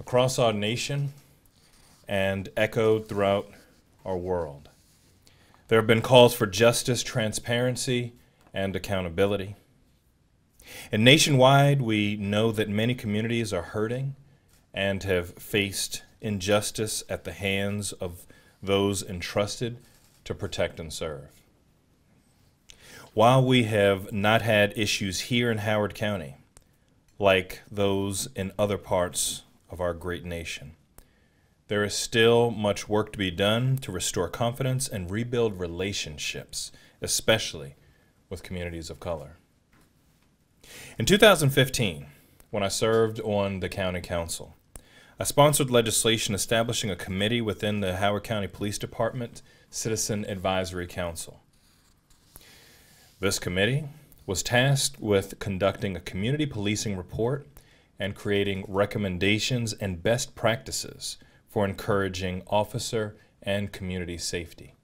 across our nation and echoed throughout our world. There have been calls for justice, transparency, and accountability. And nationwide, we know that many communities are hurting and have faced injustice at the hands of those entrusted to protect and serve. While we have not had issues here in Howard County, like those in other parts of our great nation, there is still much work to be done to restore confidence and rebuild relationships, especially with communities of color. In 2015, when I served on the county council, I sponsored legislation establishing a committee within the Howard County Police Department Citizen Advisory Council. This committee was tasked with conducting a community policing report and creating recommendations and best practices for encouraging officer and community safety.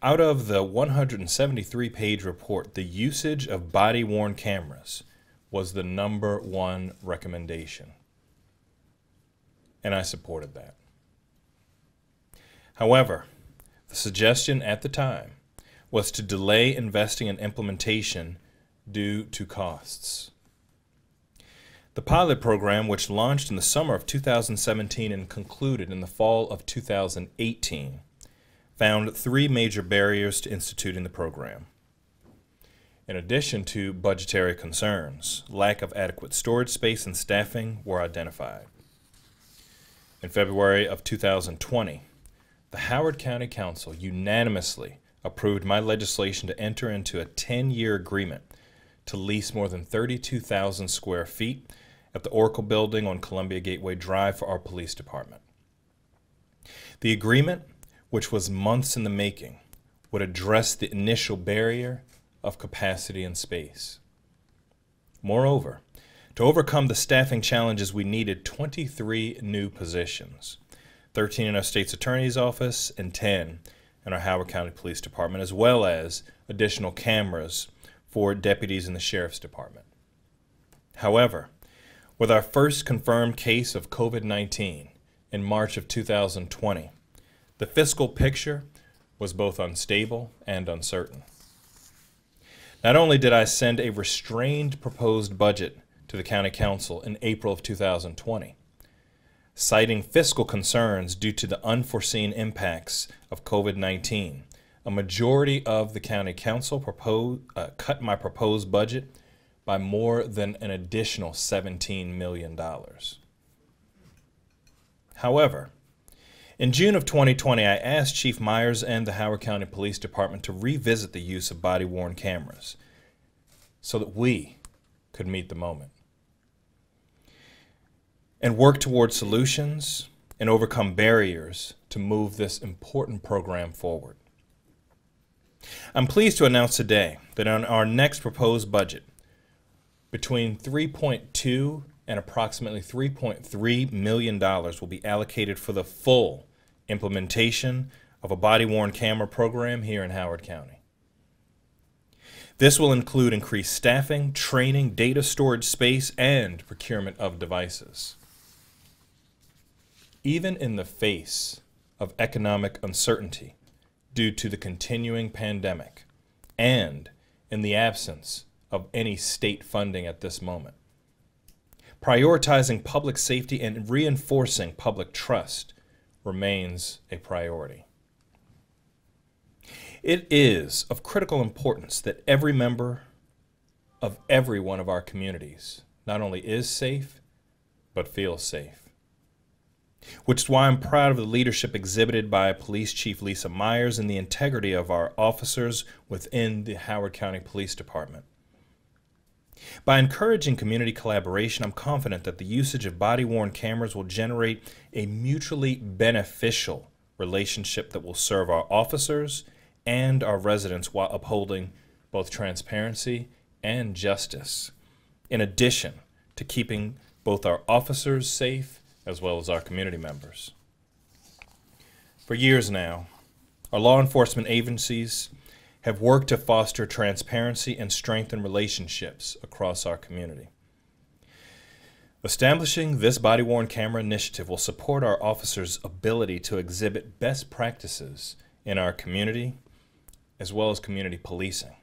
Out of the 173-page report, the usage of body-worn cameras was the #1 recommendation, and I supported that. However, the suggestion at the time was to delay investing in implementation due to costs. The pilot program, which launched in the summer of 2017 and concluded in the fall of 2018, found 3 major barriers to instituting the program. In addition to budgetary concerns, lack of adequate storage space and staffing were identified. In February of 2020, the Howard County Council unanimously approved my legislation to enter into a 10-year agreement to lease more than 32,000 square feet at the Oracle Building on Columbia Gateway Drive for our police department. The agreement, which was months in the making, would address the initial barrier of capacity and space. Moreover, to overcome the staffing challenges, we needed 23 new positions, 13 in our state's attorney's office and 10 in our Howard County Police Department, as well as additional cameras for deputies in the Sheriff's Department. However, with our first confirmed case of COVID-19 in March of 2020, the fiscal picture was both unstable and uncertain. Not only did I send a restrained proposed budget to the County Council in April of 2020, citing fiscal concerns due to the unforeseen impacts of COVID-19, a majority of the County Council cut my proposed budget by more than an additional $17 million. However, in June of 2020, I asked Chief Myers and the Howard County Police Department to revisit the use of body-worn cameras so that we could meet the moment and work towards solutions and overcome barriers to move this important program forward. I'm pleased to announce today that on our next proposed budget, between $3.2 and approximately $3.3 million will be allocated for the full implementation of a body-worn camera program here in Howard County. This will include increased staffing, training, data storage space, and procurement of devices. Even in the face of economic uncertainty due to the continuing pandemic and in the absence of any state funding at this moment, prioritizing public safety and reinforcing public trust remains a priority. It is of critical importance that every member of every one of our communities not only is safe, but feels safe. Which is why I'm proud of the leadership exhibited by Police Chief Lisa Myers and the integrity of our officers within the Howard County Police Department. By encouraging community collaboration, I'm confident that the usage of body-worn cameras will generate a mutually beneficial relationship that will serve our officers and our residents while upholding both transparency and justice, in addition to keeping both our officers safe as well as our community members. For years now, our law enforcement agencies have worked to foster transparency and strengthen relationships across our community. Establishing this body-worn camera initiative will support our officers' ability to exhibit best practices in our community, as well as community policing,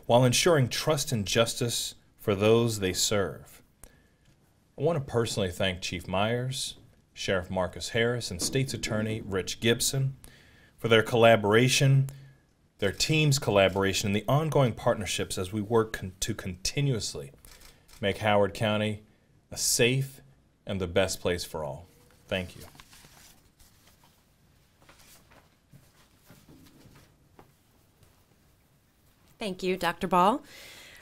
while ensuring trust and justice for those they serve. I want to personally thank Chief Myers, Sheriff Marcus Harris, and State's Attorney Rich Gibson for their collaboration, their team's collaboration, and the ongoing partnerships as we work to continuously make Howard County a safe and the best place for all. Thank you. Thank you, Dr. Ball.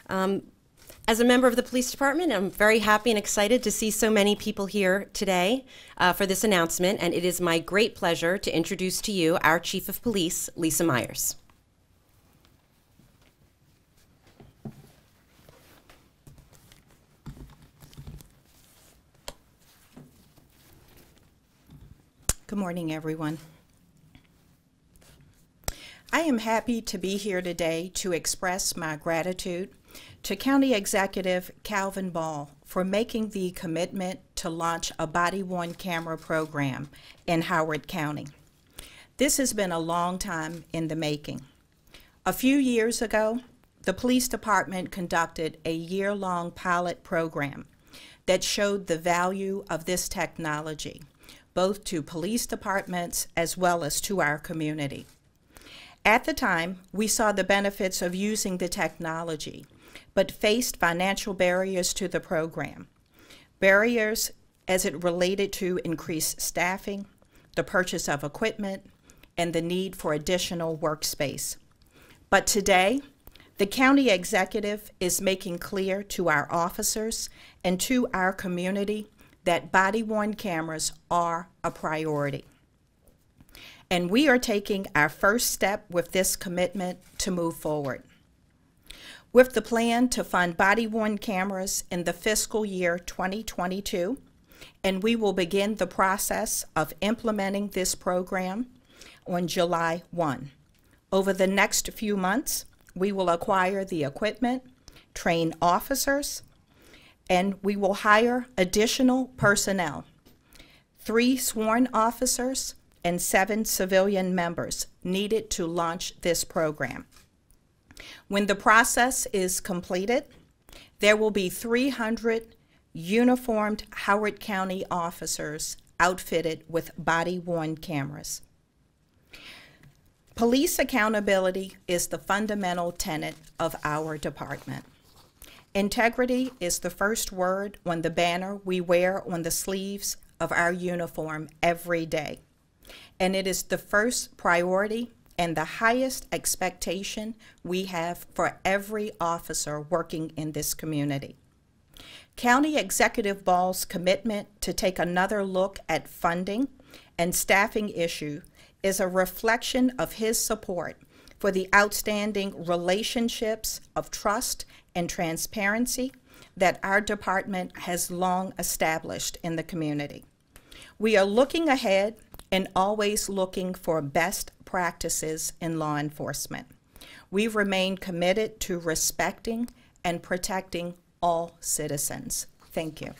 As a member of the police department, I'm very happy and excited to see so many people here today for this announcement, and it is my great pleasure to introduce to you our Chief of Police, Lisa Myers. Good morning, everyone. I am happy to be here today to express my gratitude to County Executive Calvin Ball for making the commitment to launch a body-worn camera program in Howard County. This has been a long time in the making. A few years ago, the police department conducted a year-long pilot program that showed the value of this technology, both to police departments as well as to our community. At the time, we saw the benefits of using the technology, but faced financial barriers to the program. Barriers as it related to increased staffing, the purchase of equipment, and the need for additional workspace. But today, the county executive is making clear to our officers and to our community that body-worn cameras are a priority. And we are taking our first step with this commitment to move forward. With the plan to fund body-worn cameras in the fiscal year 2022, and we will begin the process of implementing this program on July 1. Over the next few months, we will acquire the equipment, train officers, and we will hire additional personnel, 3 sworn officers and 7 civilian members needed to launch this program. When the process is completed, there will be 300 uniformed Howard County officers outfitted with body-worn cameras. Police accountability is the fundamental tenet of our department. Integrity is the first word on the banner we wear on the sleeves of our uniform every day. And it is the first priority and the highest expectation we have for every officer working in this community. County Executive Ball's commitment to take another look at funding and staffing issue is a reflection of his support for the outstanding relationships of trust and transparency that our department has long established in the community. We are looking ahead and always looking for best practices in law enforcement. We remain committed to respecting and protecting all citizens. Thank you.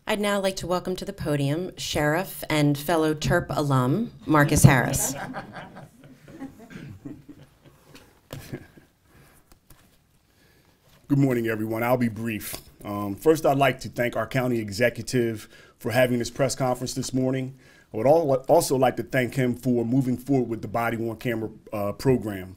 I'd now like to welcome to the podium Sheriff and fellow TERP alum, Marcus Harris. Good morning, everyone. I'll be brief. First, I'd like to thank our county executive for having this press conference this morning. I would also like to thank him for moving forward with the body-worn camera program.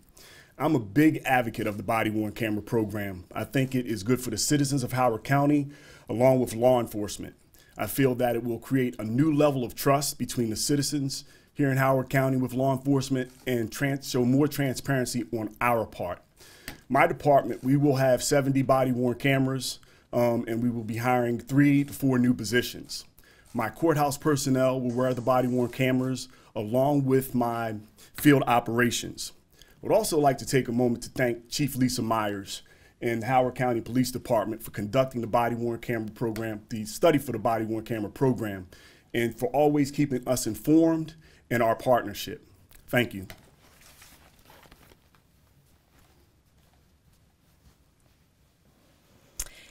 I'm a big advocate of the body-worn camera program. I think it is good for the citizens of Howard County, along with law enforcement. I feel that it will create a new level of trust between the citizens here in Howard County with law enforcement and show more transparency on our part. My department, we will have 70 body-worn cameras, and we will be hiring 3 to 4 new positions. My courthouse personnel will wear the body-worn cameras along with my field operations. I would also like to take a moment to thank Chief Lisa Myers and the Howard County Police Department for conducting the body-worn camera program, the study for the body-worn camera program, and for always keeping us informed in our partnership. Thank you.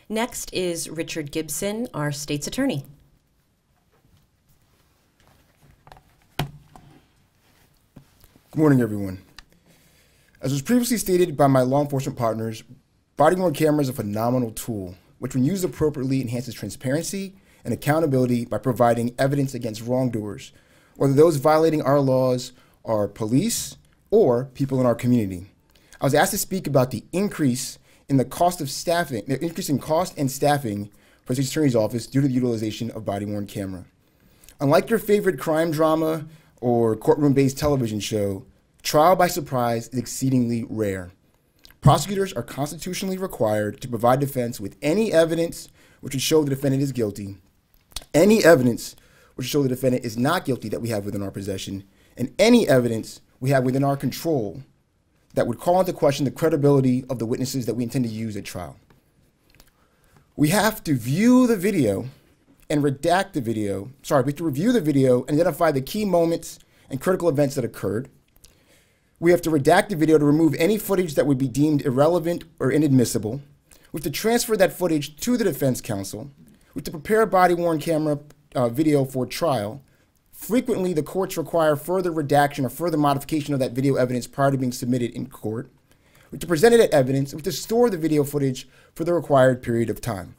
Next is Richard Gibson, our state's attorney. Good morning, everyone. As was previously stated by my law enforcement partners, body-worn camera is a phenomenal tool, which when used appropriately enhances transparency and accountability by providing evidence against wrongdoers, whether those violating our laws are police or people in our community. I was asked to speak about the increase in the cost of staffing, the increase in cost and staffing for the State's Attorney's Office due to the utilization of body-worn camera. Unlike your favorite crime drama or courtroom-based television show, trial by surprise is exceedingly rare. Prosecutors are constitutionally required to provide defense with any evidence which would show the defendant is guilty, any evidence which would show the defendant is not guilty that we have within our possession, and any evidence we have within our control that would call into question the credibility of the witnesses that we intend to use at trial. We have to view the video and redact the video. Sorry, we have to review the video and identify the key moments and critical events that occurred. We have to redact the video to remove any footage that would be deemed irrelevant or inadmissible. We have to transfer that footage to the defense counsel. We have to prepare a body-worn camera video for trial. Frequently, the courts require further redaction or further modification of that video evidence prior to being submitted in court. We have to present it as evidence. We have to store the video footage for the required period of time.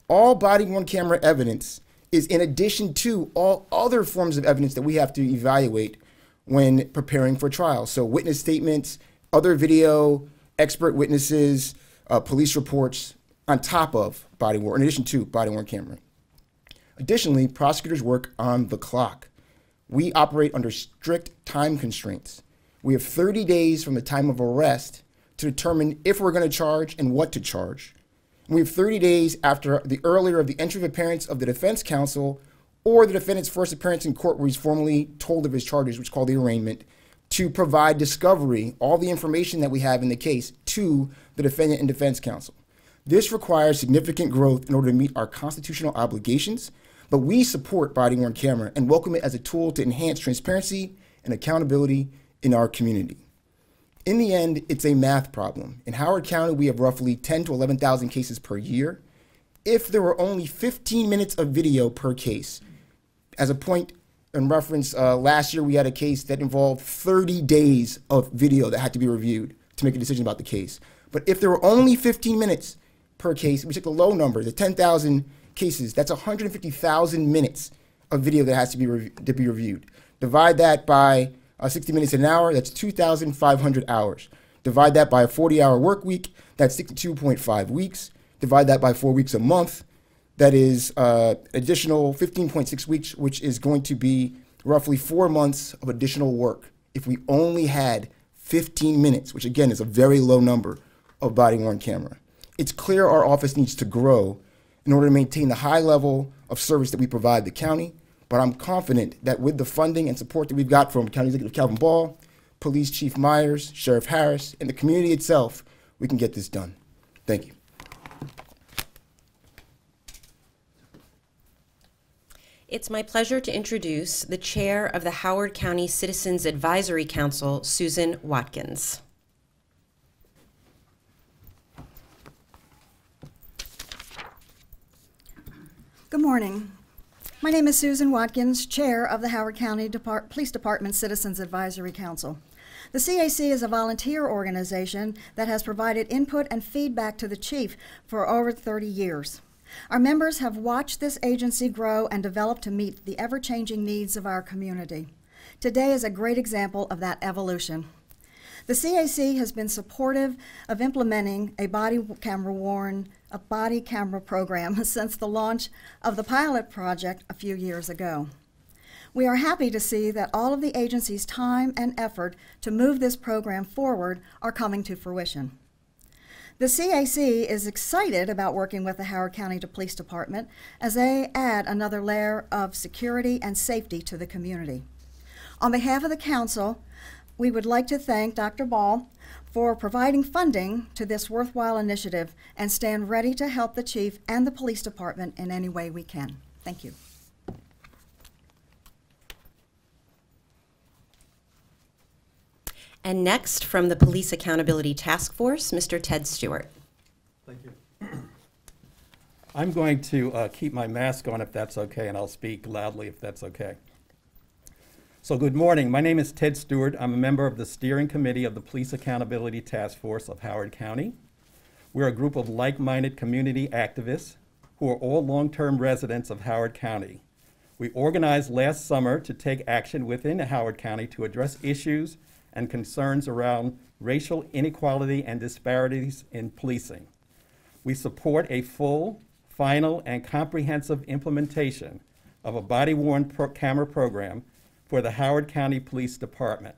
All body-worn camera evidence is in addition to all other forms of evidence that we have to evaluate when preparing for trial. So witness statements, other video, expert witnesses, police reports, on top of body-worn, in addition to body-worn camera. Additionally, prosecutors work on the clock. We operate under strict time constraints. We have 30 days from the time of arrest to determine if we're going to charge and what to charge. And we have 30 days after the earlier of the entry of appearance of the defense counsel or the defendant's first appearance in court where he's formally told of his charges, which is called the arraignment, to provide discovery, all the information that we have in the case, to the defendant and defense counsel. This requires significant growth in order to meet our constitutional obligations, but we support body-worn camera and welcome it as a tool to enhance transparency and accountability in our community. In the end, it's a math problem. In Howard County, we have roughly 10 to 11,000 cases per year. If there were only 15 minutes of video per case, as a point in reference, last year we had a case that involved 30 days of video that had to be reviewed to make a decision about the case. But if there were only 15 minutes per case, we took the low number, the 10,000 cases, that's 150,000 minutes of video that has to be reviewed. Divide that by 60 minutes an hour, that's 2,500 hours. Divide that by a 40-hour work week, that's 62.5 weeks. Divide that by 4 weeks a month, that is additional 15.6 weeks, which is going to be roughly 4 months of additional work if we only had 15 minutes, which again is a very low number, of body-worn camera. It's clear our office needs to grow in order to maintain the high level of service that we provide the county, but I'm confident that with the funding and support that we've got from County Executive Calvin Ball, Police Chief Myers, Sheriff Harris, and the community itself, we can get this done. Thank you. It's my pleasure to introduce the chair of the Howard County Citizens Advisory Council, Susan Watkins. Good morning. My name is Susan Watkins, chair of the Howard County Police Department Citizens Advisory Council. The CAC is a volunteer organization that has provided input and feedback to the chief for over 30 years. Our members have watched this agency grow and develop to meet the ever-changing needs of our community. Today is a great example of that evolution. The CAC has been supportive of implementing a body camera program since the launch of the pilot project a few years ago. We are happy to see that all of the agency's time and effort to move this program forward are coming to fruition. The CAC is excited about working with the Howard County Police Department as they add another layer of security and safety to the community. On behalf of the council, we would like to thank Dr. Ball for providing funding to this worthwhile initiative and stand ready to help the chief and the police department in any way we can. Thank you. And next, from the Police Accountability Task Force, Mr. Ted Stewart. Thank you. I'm going to keep my mask on if that's okay, and I'll speak loudly if that's okay. So good morning. My name is Ted Stewart. I'm a member of the Steering Committee of the Police Accountability Task Force of Howard County. We're a group of like-minded community activists who are all long-term residents of Howard County. We organized last summer to take action within Howard County to address issues and concerns around racial inequality and disparities in policing. We support a full, final, and comprehensive implementation of a body-worn camera program for the Howard County Police Department.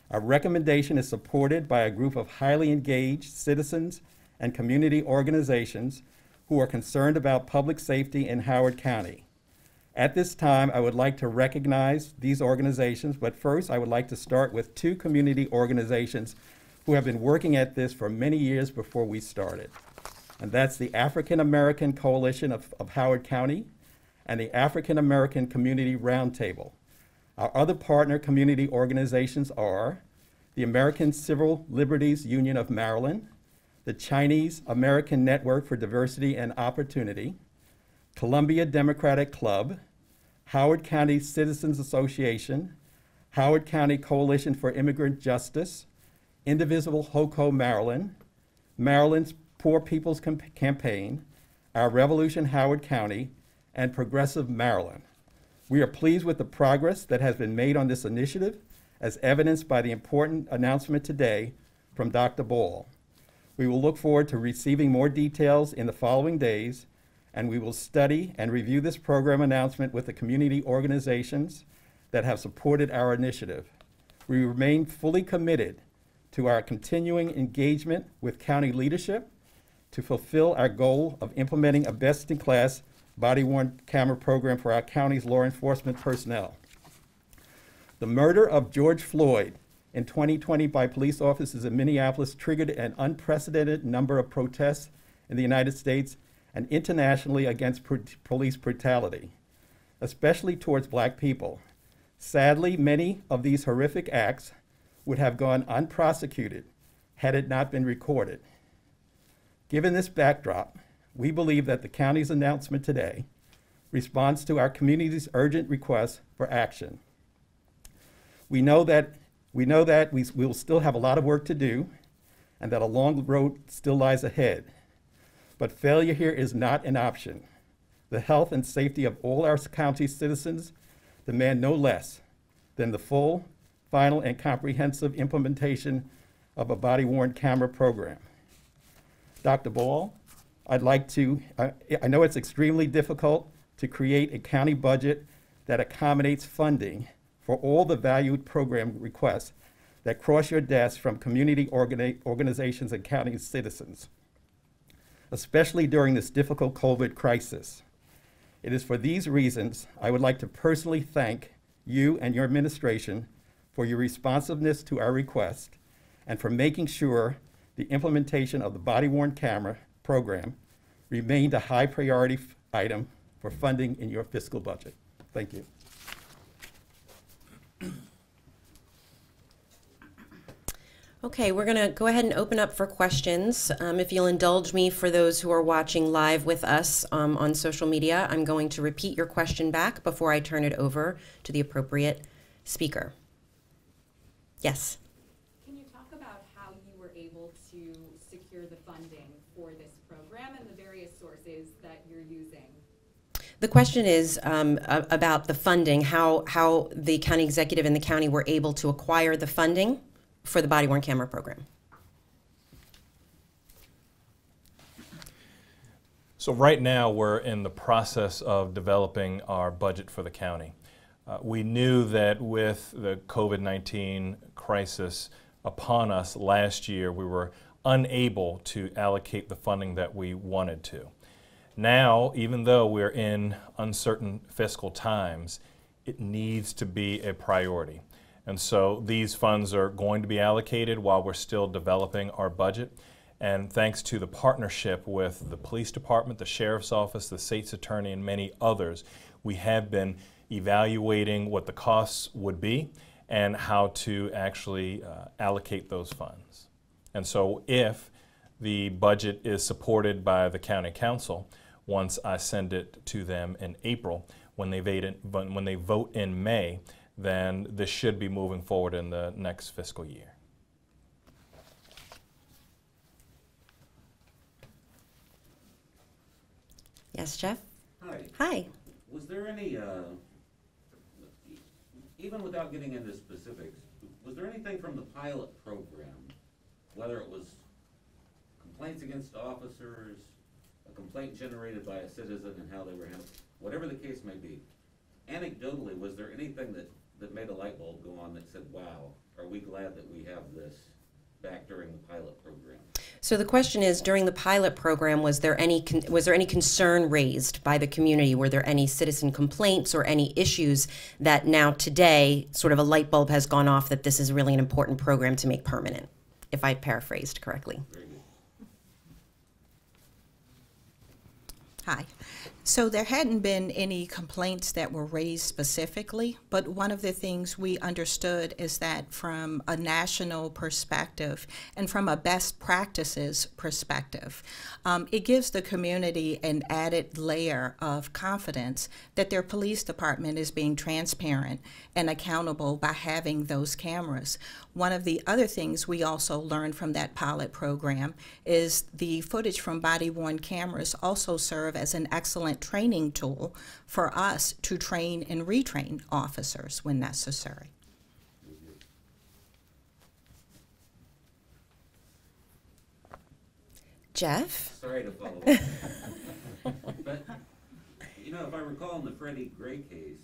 Our recommendation is supported by a group of highly engaged citizens and community organizations who are concerned about public safety in Howard County. At this time, I would like to recognize these organizations, but first I would like to start with two community organizations who have been working at this for many years before we started. And that's the African American Coalition of Howard County and the African American Community Roundtable. Our other partner community organizations are the American Civil Liberties Union of Maryland, the Chinese American Network for Diversity and Opportunity, Columbia Democratic Club, Howard County Citizens Association, Howard County Coalition for Immigrant Justice, Indivisible HOCO Maryland, Maryland's Poor People's Campaign, Our Revolution Howard County, and Progressive Maryland. We are pleased with the progress that has been made on this initiative, as evidenced by the important announcement today from Dr. Ball. We will look forward to receiving more details in the following days, and we will study and review this program announcement with the community organizations that have supported our initiative. We remain fully committed to our continuing engagement with county leadership to fulfill our goal of implementing a best-in-class body-worn camera program for our county's law enforcement personnel. The murder of George Floyd in 2020 by police officers in Minneapolis triggered an unprecedented number of protests in the United States and internationally against police brutality, especially towards Black people. Sadly, many of these horrific acts would have gone unprosecuted had it not been recorded. Given this backdrop, we believe that the county's announcement today responds to our community's urgent request for action. We know that we will still have a lot of work to do and that a long road still lies ahead. But failure here is not an option. The health and safety of all our county citizens demand no less than the full, final, and comprehensive implementation of a body-worn camera program. Dr. Ball, I'd like to, I know it's extremely difficult to create a county budget that accommodates funding for all the valued program requests that cross your desk from community organizations and county citizens, especially during this difficult COVID crisis. It is for these reasons I would like to personally thank you and your administration for your responsiveness to our request and for making sure the implementation of the body-worn camera program remained a high priority item for funding in your fiscal budget. Thank you. Okay, we're going to go ahead and open up for questions. If you'll indulge me, for those who are watching live with us on social media, I'm going to repeat your question back before I turn it over to the appropriate speaker. Yes? Can you talk about how you were able to secure the funding for this program and the various sources that you're using? The question is about the funding, how the county executive and the county were able to acquire the funding for the body-worn camera program. So right now we're in the process of developing our budget for the county. We knew that with the COVID-19 crisis upon us last year, we were unable to allocate the funding that we wanted to. Now, even though we're in uncertain fiscal times, it needs to be a priority. And so these funds are going to be allocated while we're still developing our budget. And thanks to the partnership with the police department, the sheriff's office, the state's attorney, and many others, we have been evaluating what the costs would be and how to actually allocate those funds. And so if the budget is supported by the county council, once I send it to them in April, when they vote in May, then this should be moving forward in the next fiscal year. Yes, Jeff? Hi. Hi. Was there any, even without getting into specifics, was there anything from the pilot program, whether it was complaints against officers, a complaint generated by a citizen and how they were handled, whatever the case may be, anecdotally, was there anything that made a light bulb go on that said, wow, are we glad that we have this back during the pilot program? So the question is, during the pilot program, was there any concern raised by the community? Were there any citizen complaints or any issues that now today sort of a light bulb has gone off that this is really an important program to make permanent, if I paraphrased correctly? Very good. Hi. So there hadn't been any complaints that were raised specifically, but one of the things we understood is that from a national perspective and from a best practices perspective, it gives the community an added layer of confidence that their police department is being transparent and accountable by having those cameras. One of the other things we also learned from that pilot program is the footage from body-worn cameras also serve as an excellent training tool for us to train and retrain officers when necessary. Jeff? Sorry to follow up. But, you know, if I recall in the Freddie Gray case,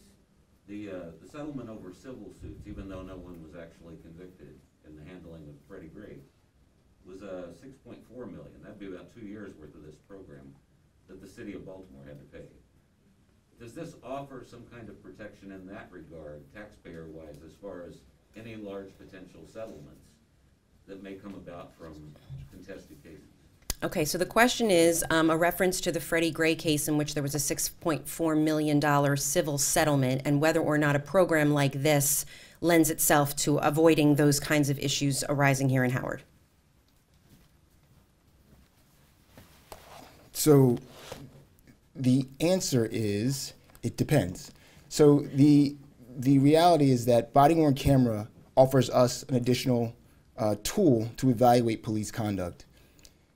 the settlement over civil suits, even though no one was actually convicted in the handling of Freddie Gray, was $6.4 million. That'd be about 2 years worth of this program that the city of Baltimore had to pay. Does this offer some kind of protection in that regard, taxpayer-wise, as far as any large potential settlements that may come about from contested cases? Okay, so the question is a reference to the Freddie Gray case in which there was a $6.4 million civil settlement, and whether or not a program like this lends itself to avoiding those kinds of issues arising here in Howard. So the answer is, it depends. So the reality is that body-worn camera offers us an additional tool to evaluate police conduct.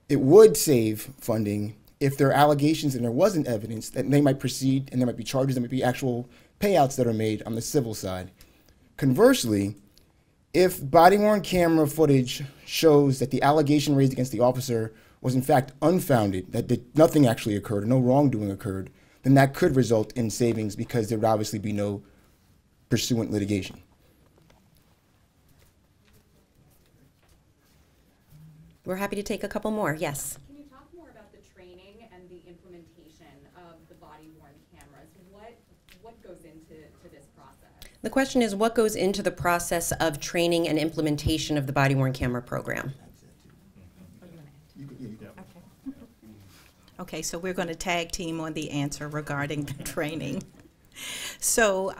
It would save funding if there are allegations and there wasn't evidence that they might proceed and there might be charges, there might be actual payouts that are made on the civil side. Conversely, if body-worn camera footage shows that the allegation raised against the officer was in fact unfounded, that nothing actually occurred, no wrongdoing occurred, then that could result in savings because there would obviously be no pursuant litigation. We're happy to take a couple more. Yes. Can you talk more about the training and the implementation of the body-worn cameras? What goes into this process? The question is, what goes into the process of training and implementation of the body-worn camera program? Okay, so we're going to tag team on the answer regarding the training. So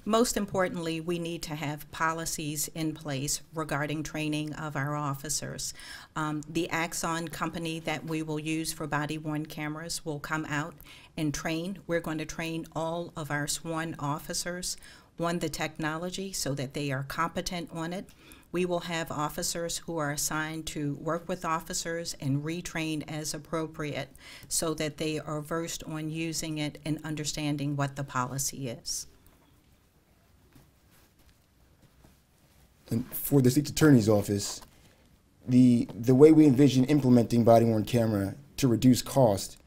most importantly, we need to have policies in place regarding training of our officers. The Axon company that we will use for body-worn cameras will come out and train. We're going to train all of our sworn officers on the technology so that they are competent on it. We will have officers who are assigned to work with officers and retrain as appropriate so that they are versed on using it and understanding what the policy is. And for the State's Attorney's Office, the way we envision implementing body-worn camera to reduce cost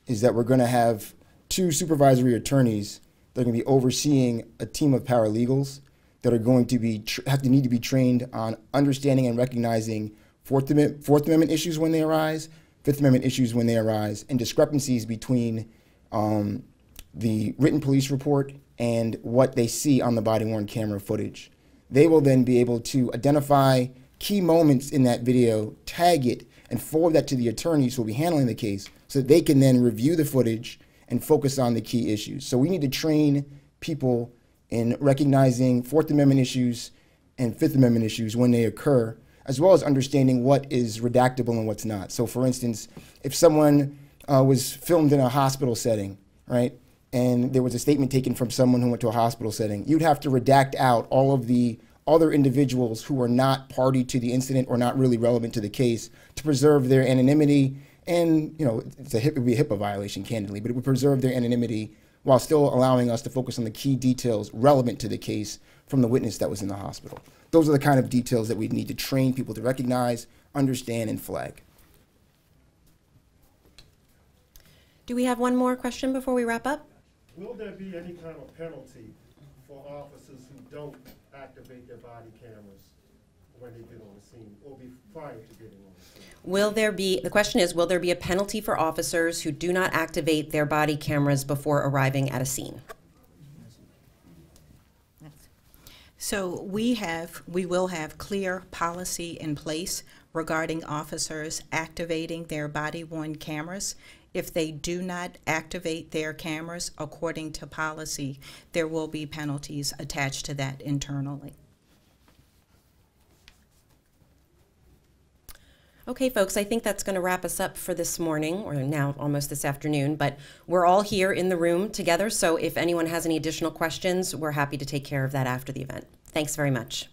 is that we're going to have 2 supervisory attorneys that are going to be overseeing a team of paralegals that are going to be need to be trained on understanding and recognizing Fourth Amendment issues when they arise, Fifth Amendment issues when they arise, and discrepancies between the written police report and what they see on the body-worn camera footage. They will then be able to identify key moments in that video, tag it, and forward that to the attorneys who will be handling the case so that they can then review the footage and focus on the key issues. So we need to train people in recognizing Fourth Amendment issues and Fifth Amendment issues when they occur, as well as understanding what is redactable and what's not. So for instance, if someone was filmed in a hospital setting, right, and there was a statement taken from someone who went to a hospital setting, you'd have to redact out all of the other individuals who are not party to the incident or not really relevant to the case to preserve their anonymity. And, you know, it would be a HIPAA violation, candidly, but it would preserve their anonymity while still allowing us to focus on the key details relevant to the case from the witness that was in the hospital. Those are the kind of details that we need to train people to recognize, understand, and flag. Do we have one more question before we wrap up? Will there be any kind of penalty for officers who don't activate their body cameras when they get on the scene or be prior to getting on the scene? The question is, will there be a penalty for officers who do not activate their body cameras before arriving at a scene? So we will have clear policy in place regarding officers activating their body-worn cameras. If they do not activate their cameras according to policy, there will be penalties attached to that internally. Okay, folks, I think that's going to wrap us up for this morning, or now almost this afternoon, but we're all here in the room together, so if anyone has any additional questions, we're happy to take care of that after the event. Thanks very much.